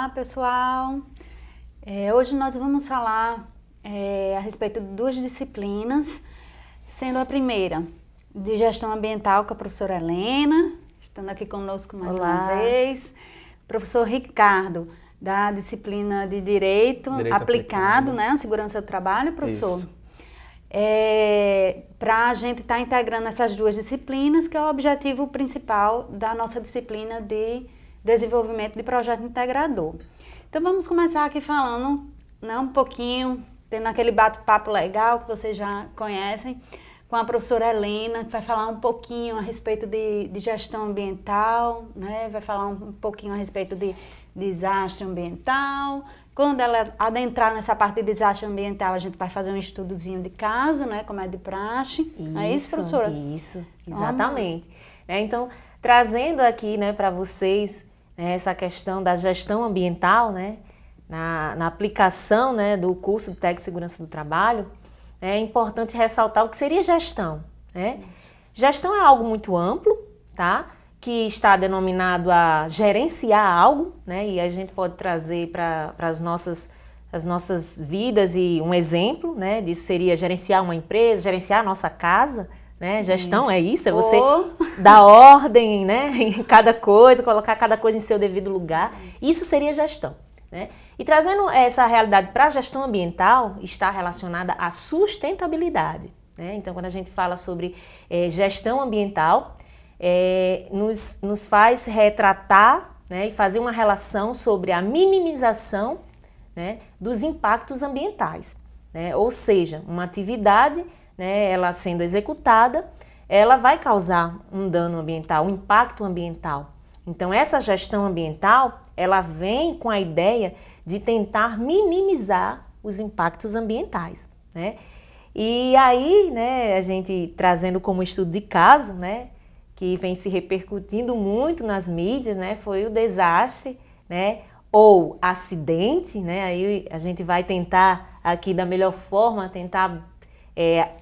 Olá, pessoal! Hoje nós vamos falar a respeito de duas disciplinas, sendo a primeira de gestão ambiental com a professora Helena, estando aqui conosco mais uma vez, professor Ricardo, da disciplina de Direito aplicado, né, Segurança do Trabalho, professor. Para a gente estar integrando essas duas disciplinas, que é o objetivo principal da nossa disciplina de desenvolvimento de projeto integrador. Então vamos começar aqui falando, né, um pouquinho, tendo aquele bate-papo legal que vocês já conhecem, com a professora Helena, que vai falar um pouquinho a respeito de gestão ambiental, né, vai falar um pouquinho a respeito de desastre ambiental. Quando ela adentrar nessa parte de desastre ambiental, a gente vai fazer um estudozinho de caso, né, como é de praxe. Isso, é isso, professora? Isso, exatamente. Então, trazendo aqui, né, para vocês, né, essa questão da gestão ambiental, né, na aplicação, né, do curso de Técnico de Segurança do Trabalho, é importante ressaltar o que seria gestão, né? Gestão é algo muito amplo, tá? Que está denominado a gerenciar algo, né? E a gente pode trazer para as nossas vidas e um exemplo, né? Disso seria gerenciar uma empresa, gerenciar a nossa casa, né? Gestão é isso, é você dar ordem, né? Em cada coisa, colocar cada coisa em seu devido lugar. Isso seria gestão, né? E trazendo essa realidade para a gestão ambiental, está relacionada à sustentabilidade, né? Então, quando a gente fala sobre gestão ambiental, nos faz retratar, né, e fazer uma relação sobre a minimização, né, dos impactos ambientais, né? Ou seja, uma atividade, né, ela sendo executada, ela vai causar um dano ambiental, um impacto ambiental. Então essa gestão ambiental, ela vem com a ideia de tentar minimizar os impactos ambientais, né? E aí, né, a gente trazendo como estudo de caso, né, que vem se repercutindo muito nas mídias, né, foi o desastre, né, ou acidente, né, aí a gente vai tentar aqui da melhor forma, tentar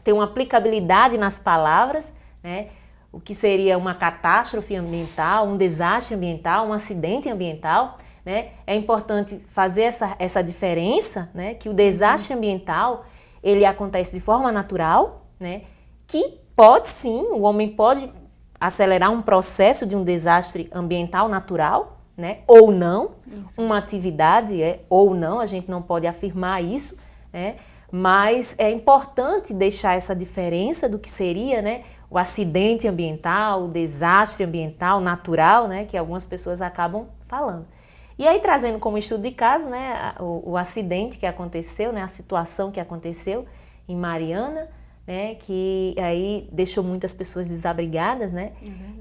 ter uma aplicabilidade nas palavras, né, o que seria uma catástrofe ambiental, um desastre ambiental, um acidente ambiental, né, é importante fazer essa diferença, né, que o desastre ambiental, ele acontece de forma natural, né, que pode sim, o homem pode acelerar um processo de um desastre ambiental natural, né? Ou não, uma atividade ou não, a gente não pode afirmar isso, né? Mas é importante deixar essa diferença do que seria, né, o acidente ambiental, o desastre ambiental natural, né, que algumas pessoas acabam falando. E aí trazendo como estudo de caso, né, o acidente que aconteceu, né, a situação que aconteceu em Mariana, né, que aí deixou muitas pessoas desabrigadas, né?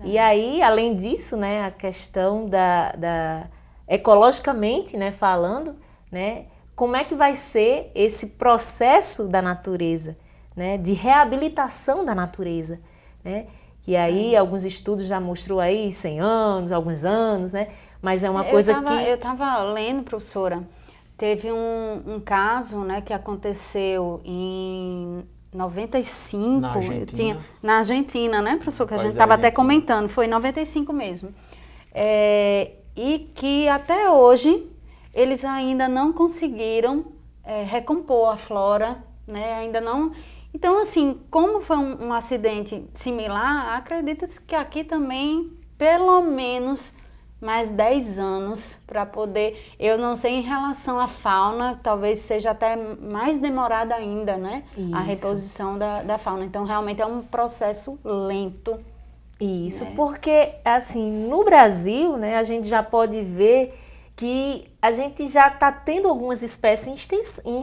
E aí, além disso, né, a questão ecologicamente, né, falando, né, como é que vai ser esse processo da natureza, né, de reabilitação da natureza, né? E aí alguns estudos já mostrou aí 100 anos, alguns anos, né? Mas é uma coisa Eu estava lendo, professora, teve um caso, né, que aconteceu em 95, na Argentina, né, professor, que a gente estava até comentando, foi em 95 mesmo. E que até hoje eles ainda não conseguiram recompor a flora, né, ainda não. Então, assim, como foi um acidente similar, acredita-se que aqui também, pelo menos mais 10 anos para poder, eu não sei em relação à fauna, talvez seja até mais demorada ainda, né? Isso. A reposição da fauna. Então, realmente é um processo lento. Isso, né? Porque, assim, no Brasil, né, a gente já pode ver que a gente já está tendo algumas espécies em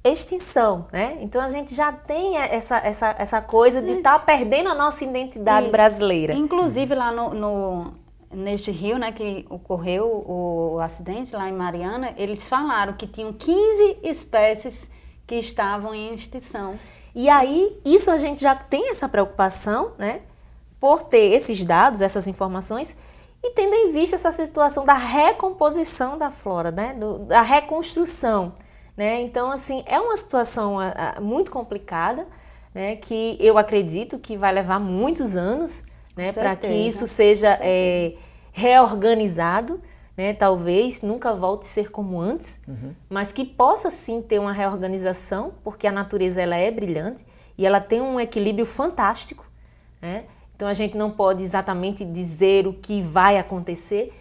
extinção, né? Então, a gente já tem essa coisa de estar perdendo a nossa identidade brasileira. Inclusive, lá neste rio, né, que ocorreu o acidente lá em Mariana, eles falaram que tinham 15 espécies que estavam em extinção. E aí, isso a gente já tem essa preocupação, né, por ter esses dados, essas informações, e tendo em vista essa situação da recomposição da flora, né, da reconstrução, né? Então, assim, é uma situação muito complicada, né, que eu acredito que vai levar muitos anos, né, para que isso seja reorganizado, né, talvez nunca volte a ser como antes, mas que possa sim ter uma reorganização, porque a natureza ela é brilhante e ela tem um equilíbrio fantástico, né? Então a gente não pode exatamente dizer o que vai acontecer.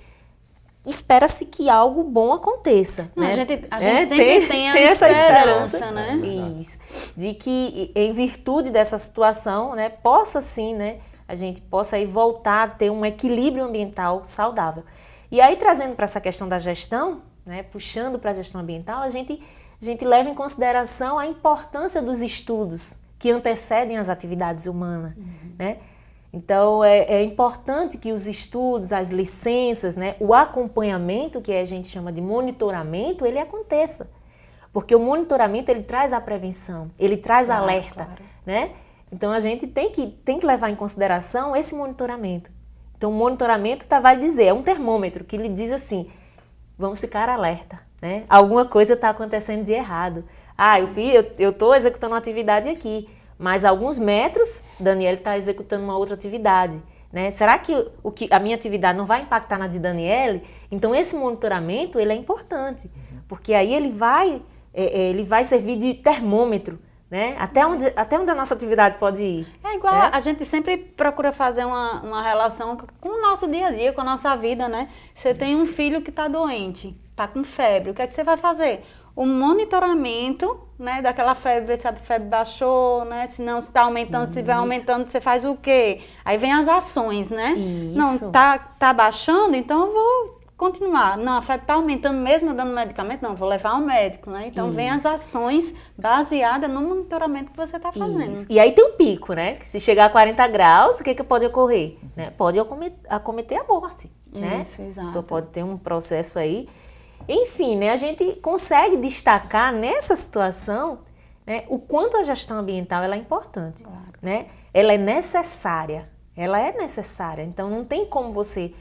Espera-se que algo bom aconteça. Não, né? A gente sempre tem a esperança, né? Isso. De que, em virtude dessa situação, né, possa sim, né, a gente possa aí voltar a ter um equilíbrio ambiental saudável. E aí, trazendo para essa questão da gestão, né, puxando para a gestão ambiental, a gente leva em consideração a importância dos estudos que antecedem as atividades humanas, né? Então, é importante que os estudos, as licenças, né, o acompanhamento, que a gente chama de monitoramento, ele aconteça. Porque o monitoramento, ele traz a prevenção, ele traz alerta, né? Então, a gente tem que levar em consideração esse monitoramento. Então, o monitoramento vai dizer, é um termômetro que lhe diz assim, vamos ficar alerta, né? Alguma coisa está acontecendo de errado. Eu estou executando uma atividade aqui, mas a alguns metros, Daniele está executando uma outra atividade, né? Será que a minha atividade não vai impactar na de Daniele? Então, esse monitoramento, ele é importante, porque aí ele vai servir de termômetro, né? Até onde a nossa atividade pode ir. É igual, a gente sempre procura fazer uma relação com o nosso dia a dia, com a nossa vida, né? Você tem um filho que está doente, está com febre, o que é que você vai fazer? O monitoramento, né, daquela febre, ver se a febre baixou, né, se não, se está aumentando, se estiver aumentando, você faz o quê? Aí vem as ações, né? Isso. Não, tá baixando, então eu vou continuar. Não, a febre está aumentando mesmo eu dando medicamento, não, vou levar ao médico, né? Então vem as ações baseadas no monitoramento que você está fazendo. Isso. E aí tem um pico, né? Que se chegar a 40 graus, o que pode ocorrer? Né? Pode acometer a morte, né? Isso, exato. Só pode ter um processo aí. Enfim, né, a gente consegue destacar nessa situação, né, o quanto a gestão ambiental ela é importante. Claro. Né? Ela é necessária. Então, não tem como você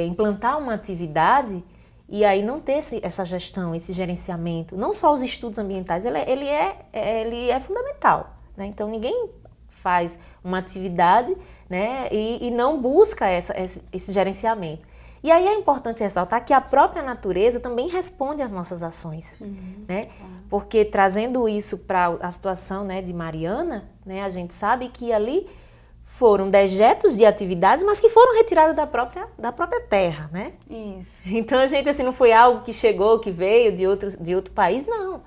implantar uma atividade e aí não ter essa gestão, esse gerenciamento. Não só os estudos ambientais, ele é fundamental. Né? Então, ninguém faz uma atividade, né, e não busca esse gerenciamento. E aí é importante ressaltar que a própria natureza também responde às nossas ações, né? Porque trazendo isso para a situação, né, de Mariana, né, a gente sabe que ali foram dejetos de atividades, mas que foram retiradas da própria terra, né? Isso. Então a gente assim, não foi algo que chegou, que veio de outro país, não.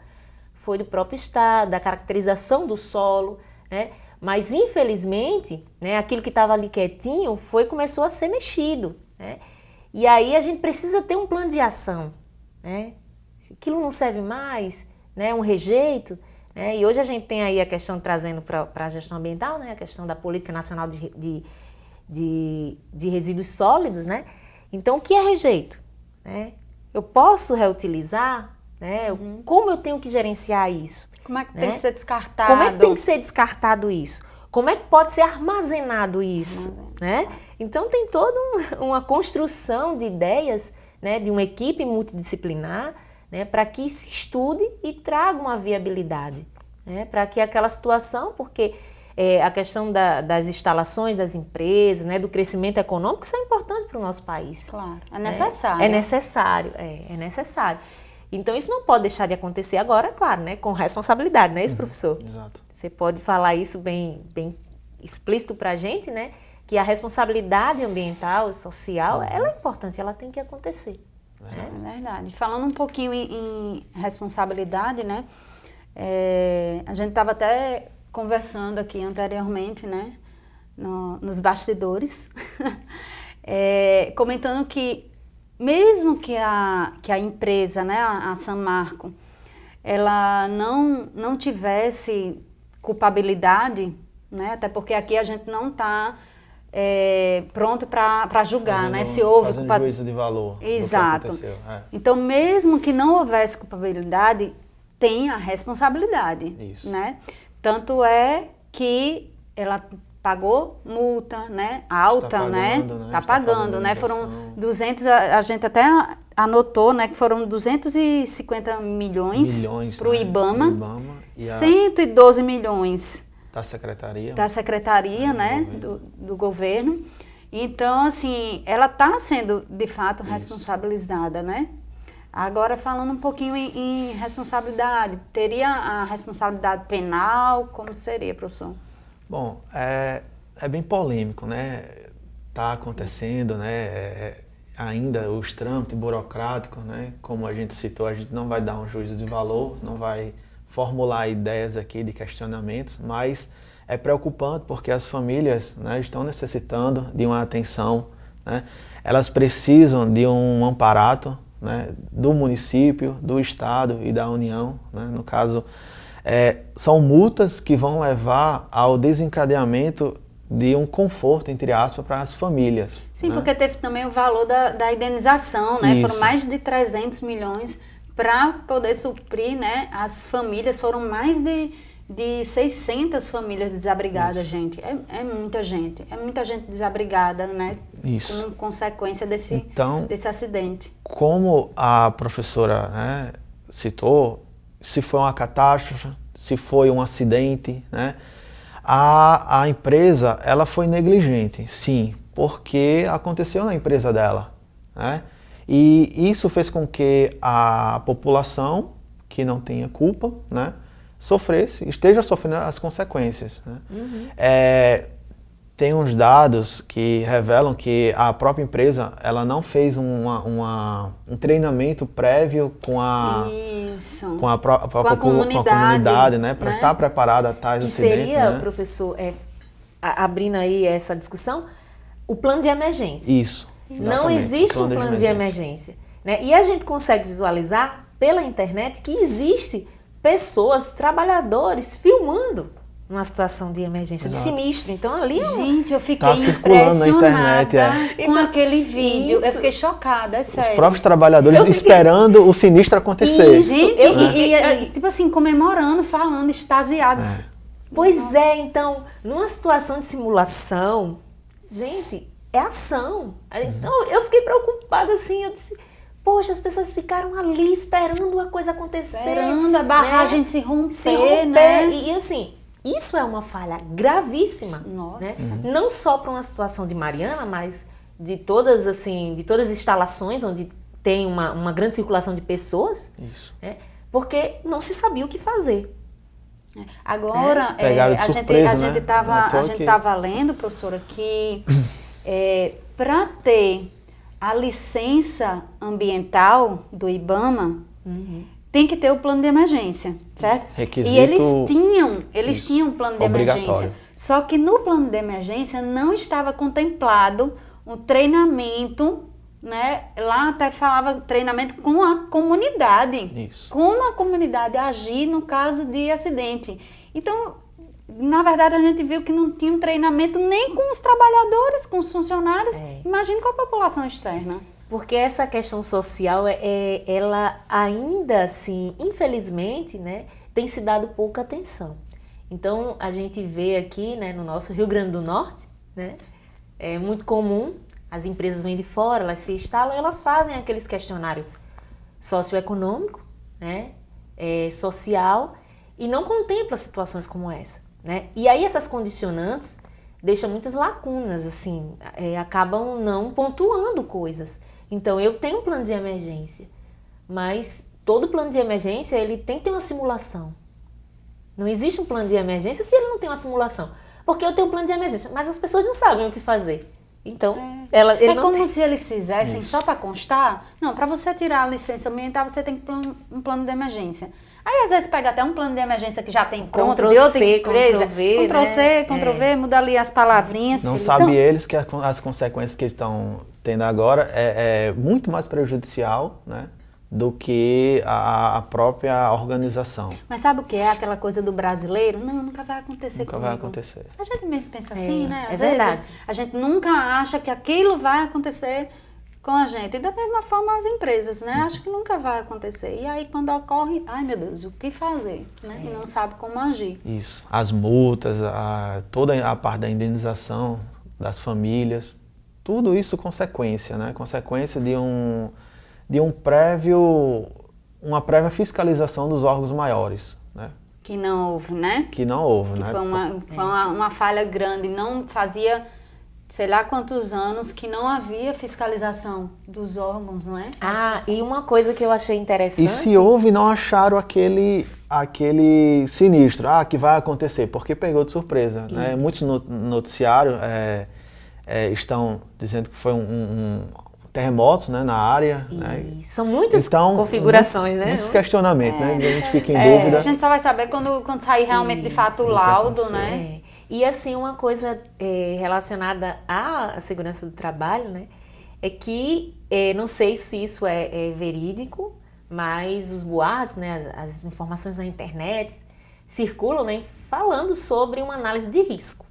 Foi do próprio estado, da caracterização do solo, né? Mas infelizmente, né, aquilo que estava ali quietinho começou a ser mexido, né? E aí a gente precisa ter um plano de ação, né? Se aquilo não serve mais, né, um rejeito, né? E hoje a gente tem aí a questão trazendo para a gestão ambiental, né, a questão da Política Nacional de Resíduos Sólidos, né? Então, o que é rejeito? Né? Eu posso reutilizar, né? Como eu tenho que gerenciar isso? Como é que né? tem que ser descartado? Como é que tem que ser descartado isso? Como é que pode ser armazenado isso? Né? Então, tem toda uma construção de ideias, né, de uma equipe multidisciplinar, né, para que se estude e traga uma viabilidade, né, para que aquela situação, porque a questão das instalações das empresas, né, do crescimento econômico, isso é importante para o nosso país. Claro, é necessário. É necessário. Então, isso não pode deixar de acontecer agora, claro, né, com responsabilidade, não é isso, professor? Exato. Você pode falar isso bem explícito para a gente, né? Que a responsabilidade ambiental e social, ela é importante, ela tem que acontecer. É verdade. Falando um pouquinho em responsabilidade, né? A gente estava até conversando aqui anteriormente, né? Nos bastidores, comentando que mesmo que a empresa, né? A Samarco, ela não tivesse culpabilidade, né? Até porque aqui a gente não está pronto para julgar, né? Se houve juízo de valor. Exato. Então, mesmo que não houvesse culpabilidade, tem a responsabilidade. Isso. Né? Tanto é que ela pagou multa, né? Alta, né? Está pagando, né? Foram 200, a gente até anotou, né? Que foram 250 milhões para o IBAMA, 112 milhões da secretaria. Da secretaria, né, do governo. Então, assim, ela está sendo, de fato, responsabilizada, né? Agora, falando um pouquinho em responsabilidade, teria a responsabilidade penal? Como seria, professor? Bom, é bem polêmico, né? Está acontecendo, né? Ainda os trâmites burocráticos, né? Como a gente citou, a gente não vai dar um juízo de valor, não vai formular ideias aqui de questionamentos, mas é preocupante porque as famílias, né, estão necessitando de uma atenção, né? Elas precisam de um amparato, né, do município, do estado e da União, né? No caso, são multas que vão levar ao desencadeamento de um conforto, entre aspas, para as famílias. Sim, né? Porque teve também o valor da indenização, né? Isso. Foram mais de 300 milhões para poder suprir, né? As famílias, foram mais de 600 famílias desabrigadas, Isso. gente. É muita gente. É muita gente desabrigada, né? Isso. Como consequência desse acidente. Como a professora, né, citou, se foi uma catástrofe, se foi um acidente, né? A empresa, ela foi negligente, sim, porque aconteceu na empresa dela, né? E isso fez com que a população, que não tinha culpa, né, esteja sofrendo as consequências, né? Tem uns dados que revelam que a própria empresa, ela não fez um treinamento prévio com a comunidade, né, para estar preparada a tais acidentes. Que seria, né? professor, abrindo aí essa discussão, o plano de emergência. Isso. Não existe um plano de emergência, né? E a gente consegue visualizar pela internet que existe pessoas, trabalhadores, filmando uma situação de emergência, de sinistro. Então ali... Gente, eu fiquei circulando na internet, com aquele vídeo. Isso. Eu fiquei chocada, é sério. Os próprios trabalhadores esperando o sinistro acontecer. Isso. Gente, tipo assim, comemorando, falando, extasiados. Pois é, então, numa situação de simulação, gente, é ação. Então eu fiquei preocupada assim, eu disse... Poxa, as pessoas ficaram ali esperando a coisa acontecer. Esperando a barragem, né? se romper, né? E assim, isso é uma falha gravíssima. Nossa. Né? Não só para uma situação de Mariana, mas de todas as instalações onde tem uma grande circulação de pessoas. Isso. Né? Porque não se sabia o que fazer. Agora, a gente estava lendo, professora, que para ter a licença ambiental do IBAMA, tem que ter o plano de emergência, certo? Requisito, e eles tinham um plano de emergência. Só que no plano de emergência não estava contemplado um treinamento, né? Lá até falava treinamento com a comunidade. Isso. Como a comunidade agir no caso de acidente. Então, na verdade, a gente viu que não tinha um treinamento nem com os trabalhadores, com os funcionários. Imagina com a população externa. Porque essa questão social, ela ainda assim, infelizmente, né, tem se dado pouca atenção. Então, a gente vê aqui, né, no nosso Rio Grande do Norte, né, é muito comum, as empresas vêm de fora, elas se instalam, elas fazem aqueles questionários socioeconômico, né, social, e não contempla situações como essa. Né? E aí essas condicionantes deixam muitas lacunas, assim, acabam não pontuando coisas. Então eu tenho um plano de emergência, mas todo plano de emergência ele tem que ter uma simulação. Não existe um plano de emergência se ele não tem uma simulação. Porque eu tenho um plano de emergência, mas as pessoas não sabem o que fazer. Então, ele não como se eles fizessem, só para constar, não, para você tirar a licença ambiental, você tem que ter um plano de emergência. Aí, às vezes, pega até um plano de emergência que já tem pronto, de outra empresa. Ctrl-C, Ctrl-V, muda ali as palavrinhas. Não sabe eles que as consequências que eles estão tendo agora é muito mais prejudicial, né, do que a própria organização. Mas sabe o que é aquela coisa do brasileiro? Não, nunca vai acontecer comigo. Nunca vai acontecer. A gente mesmo pensa assim, né? Às vezes, verdade. A gente nunca acha que aquilo vai acontecer com a gente. E da mesma forma as empresas, né? Acho que nunca vai acontecer. E aí quando ocorre, ai meu Deus, o que fazer? Né? E não sabe como agir. Isso. As multas, toda a parte da indenização das famílias, tudo isso consequência, né? Consequência de uma prévia fiscalização dos órgãos maiores, né? Que não houve, né? Que não houve, né? Foi uma falha grande, não fazia sei lá quantos anos que não havia fiscalização dos órgãos, né? E uma coisa que eu achei interessante... E se houve, não acharam aquele sinistro, que vai acontecer, porque pegou de surpresa, né? Muitos noticiários estão dizendo que foi um terremoto, né, na área. Né? São muitas configurações, né? Muitos questionamentos, né? A gente fica em dúvida. A gente só vai saber quando sair realmente de fato o laudo, né? E assim, uma coisa relacionada à segurança do trabalho, né, é que, não sei se isso é verídico, mas os boatos, né, as informações na internet circulam, né, falando sobre uma análise de risco.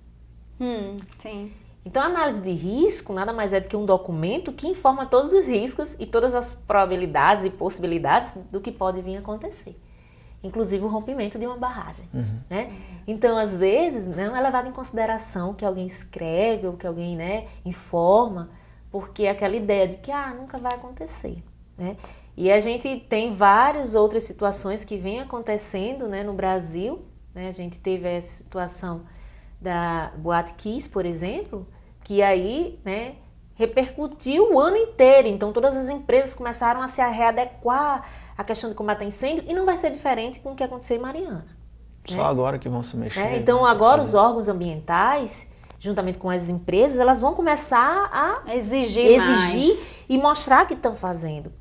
Sim. Então, a análise de risco nada mais é do que um documento que informa todos os riscos e todas as probabilidades e possibilidades do que pode vir a acontecer. Inclusive o rompimento de uma barragem, né? Então, às vezes, não é levado em consideração o que alguém escreve ou que alguém, né, informa, porque é aquela ideia de que nunca vai acontecer, né? E a gente tem várias outras situações que vêm acontecendo, né, no Brasil, né? A gente teve a situação da Boate Kiss, por exemplo, que aí, né, repercutiu o ano inteiro. Então, todas as empresas começaram a se readequar a questão de combater incêndio, e não vai ser diferente com o que aconteceu em Mariana. Só agora que vão se mexer. Então, agora os órgãos ambientais, juntamente com as empresas, elas vão começar a exigir mais e mostrar que estão fazendo.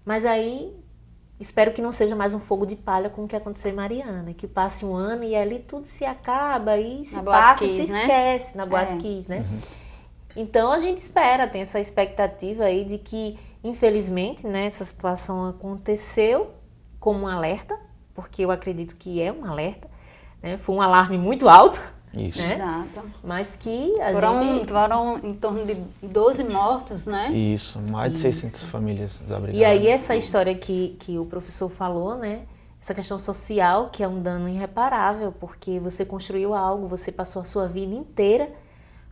Mas aí, espero que não seja mais um fogo de palha com o que aconteceu em Mariana, que passe um ano e ali tudo se acaba e se passa e se esquece na Boate Kiss, né? Então, a gente tem essa expectativa aí de que, infelizmente, né, essa situação aconteceu como um alerta, porque eu acredito que é um alerta, né? Foi um alarme muito alto. Isso. Né? Exato. Mas que foram em torno de 12 mortos, né? Isso, mais de 600 famílias desabrigadas. E aí essa história que o professor falou, né? Essa questão social, que é um dano irreparável, porque você construiu algo, você passou a sua vida inteira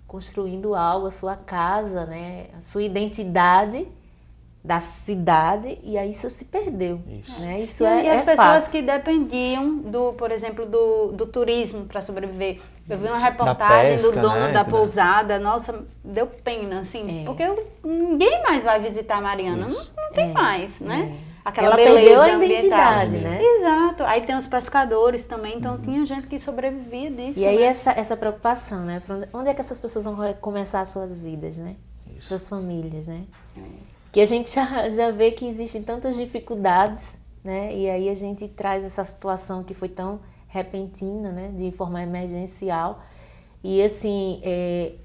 construindo algo, a sua casa, né? A sua identidade da cidade, e aí isso se perdeu. Isso, né? Isso e as pessoas que dependiam, por exemplo, do turismo para sobreviver. Eu vi uma reportagem do dono da pousada, nossa, deu pena, assim, porque ninguém mais vai visitar Mariana, não tem mais, né? Aquela ela beleza perdeu a ambiental. identidade, né? Exato. Aí tem os pescadores também, então tinha gente que sobrevivia disso. E aí né? essa preocupação, né? Onde é que essas pessoas vão começar as suas vidas, né? Suas famílias, né? Que a gente já vê que existem tantas dificuldades, né? E aí a gente traz essa situação que foi tão repentina, né? De forma emergencial. E assim,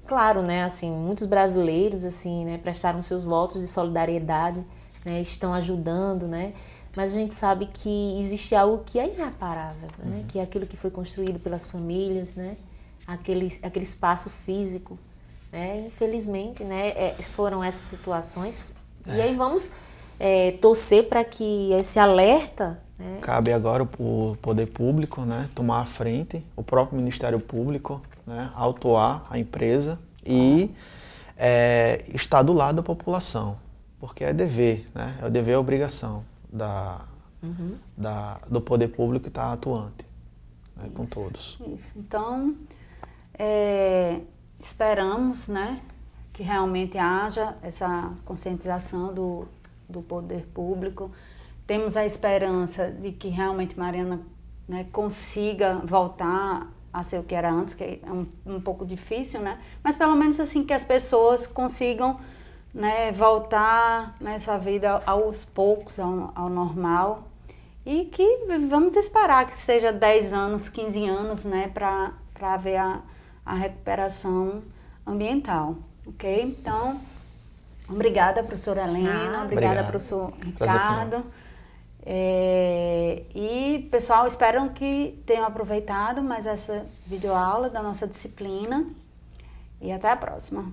claro, né? Assim, muitos brasileiros, assim, né? Prestaram seus votos de solidariedade, né? Estão ajudando, né? Mas a gente sabe que existe algo que é irreparável, né? Que é aquilo que foi construído pelas famílias, né? Aquele espaço físico, né? Infelizmente, né? Foram essas situações. E aí vamos torcer para que esse alerta... Né? Cabe agora o poder público, né? Tomar a frente, o próprio Ministério Público, né? Autuar a empresa e estar do lado da população. Porque é dever, né? É o dever e a obrigação do poder público estar atuante, né? Com todos. Isso. Então, esperamos, né? Que realmente haja essa conscientização do poder público. Temos a esperança de que realmente Mariana, né, consiga voltar a ser o que era antes, que é um pouco difícil, né? Mas pelo menos assim que as pessoas consigam, né, voltar, né, sua vida aos poucos ao normal, e que vamos esperar que seja 10 anos, 15 anos, né, para haver a recuperação ambiental. Ok? Então, obrigada, professora Helena, obrigada, professor Ricardo. E, pessoal, espero que tenham aproveitado mais essa videoaula da nossa disciplina. E até a próxima.